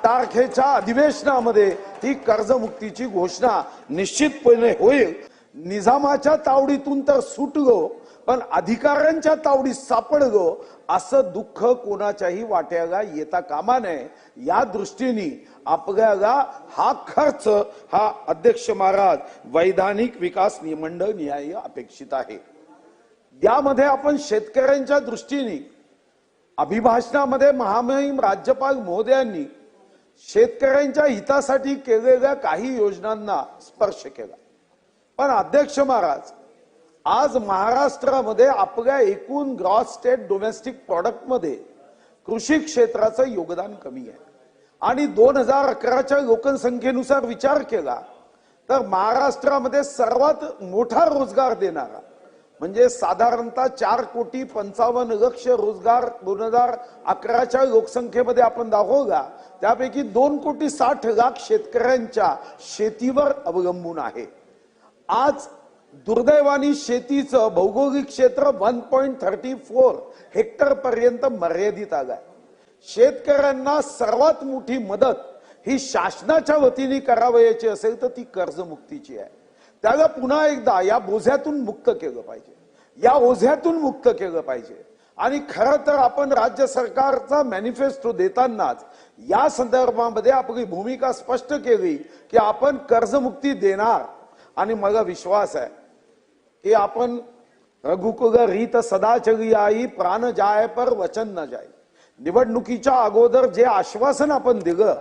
तारखेच्या अधिवेशनामध्ये ही कर्जमुक्तीची घोषणा निश्चितपणे होईल। निजामाच्या तावडीतून तर सुटलो, पण अधिकाऱ्यांच्या तावडीत सापडलो असं दुःख कोणाच्याही वाट्याला येता कामा नये। या दृष्टीने आपल्याला हा खर्च हा अध्यक्ष महाराज वैधानिक विकास नियमंडळ न्याय अपेक्षित आहे। यामध्ये आपण शेतकऱ्यांच्या दृष्टीने अभिभाषणामध्ये महामहिम राज्यपाल महोदयांनी शेतकऱ्यांच्या हितासाठी केलेल्या काही योजनांना स्पर्श केला, पण अध्यक्ष महाराज आज महाराष्ट्रामध्ये आपल्या एकूण ग्रॉस स्टेट डोमेस्टिक प्रोडक्ट मध्ये कृषी क्षेत्राचं योगदान कमी आहे आणि 2011च्या लोकसंख्येनुसार विचार केला तर महाराष्ट्रामध्ये सर्वात मोठा रोजगार देणारा म्हणजे साधारणतः 4,55,00,000 रोजगार 2011च्या लोकसंख्येमध्ये आपण दाखवला, त्यापैकी 2,60,00,000 शेतकऱ्यांच्या शेतीवर अवलंबून आहे। आज दुर्दैवाने शेतीचं भौगोलिक क्षेत्र 1.34 हेक्टर पर्यंत मर्यादित आलंय। शेतकऱ्यांना सर्वात मोठी मदत ही शासनाच्या वतीने करावयाची असेल तर ती कर्जमुक्तीची आहे। त्याला पुन्हा एकदा या बोझ्यातून मुक्त केलं पाहिजे, या ओझ्यातून मुक्त केलं पाहिजे। आणि खरं तर आपण राज्य सरकारचा मॅनिफेस्टो देतानाच या संदर्भामध्ये आपली भूमिका स्पष्ट केली की आपण कर्जमुक्ती देणार आणि मला विश्वास आहे की आपण रघुकुल रीत सदा चली आई प्राण जाय पर वचन न जाय। निवडणुकीच्या अगोदर जे आश्वासन आपण दिलं,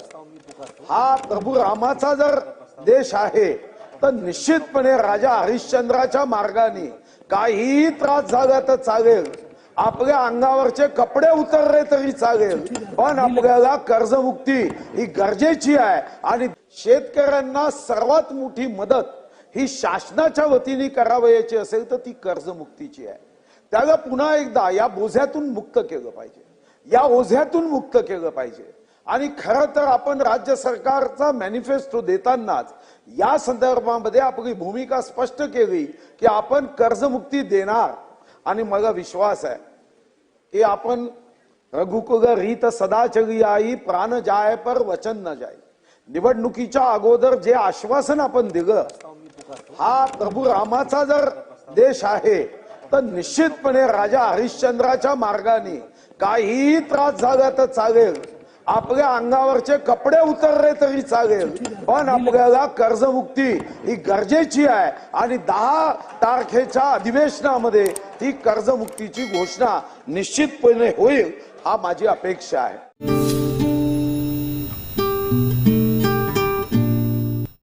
हा प्रभू रामाचा जर देश आहे तर निश्चितपणे राजा हरिश्चंद्राच्या मार्गाने काही त्रास झाला तर चालेल, आपल्या अंगावरचे कपडे उतरले तरी चालेल, पण आपल्याला कर्जमुक्ती ही गरजेची आहे। आणि शेतकऱ्यांना सर्वात मोठी मदत ही शासनाच्या वतीने करावयाची असेल तर ती कर्जमुक्तीची आहे। त्याला पुन्हा एकदा या बोझ्यातून मुक्त केलं पाहिजे, या ओझ्यातून मुक्त केलं पाहिजे। आणि खरं तर आपण राज्य सरकारचा मॅनिफेस्टो देतानाच या संदर्भामध्ये आपली भूमिका स्पष्ट केली की आपण कर्जमुक्ती देणार आणि मला विश्वास आहे की आपण रघुकुल रीत सदा चली आई प्राण जाय पर वचन न जाय। निवडणुकीच्या अगोदर जे आश्वासन आपण दिलं, हा प्रभू रामाचा जर देश आहे तर निश्चितपणे राजा हरिश्चंद्राच्या मार्गाने काही त्रास झाला तर चालेल, आपल्या अंगावरचे कपडे उतरले तरी चालेल, पण आपल्याला कर्जमुक्ती ही गरजेची आहे। आणि 10 तारखेच्या अधिवेशनामध्ये ही कर्जमुक्तीची घोषणा निश्चितपणे होईल, हा माझी अपेक्षा आहे।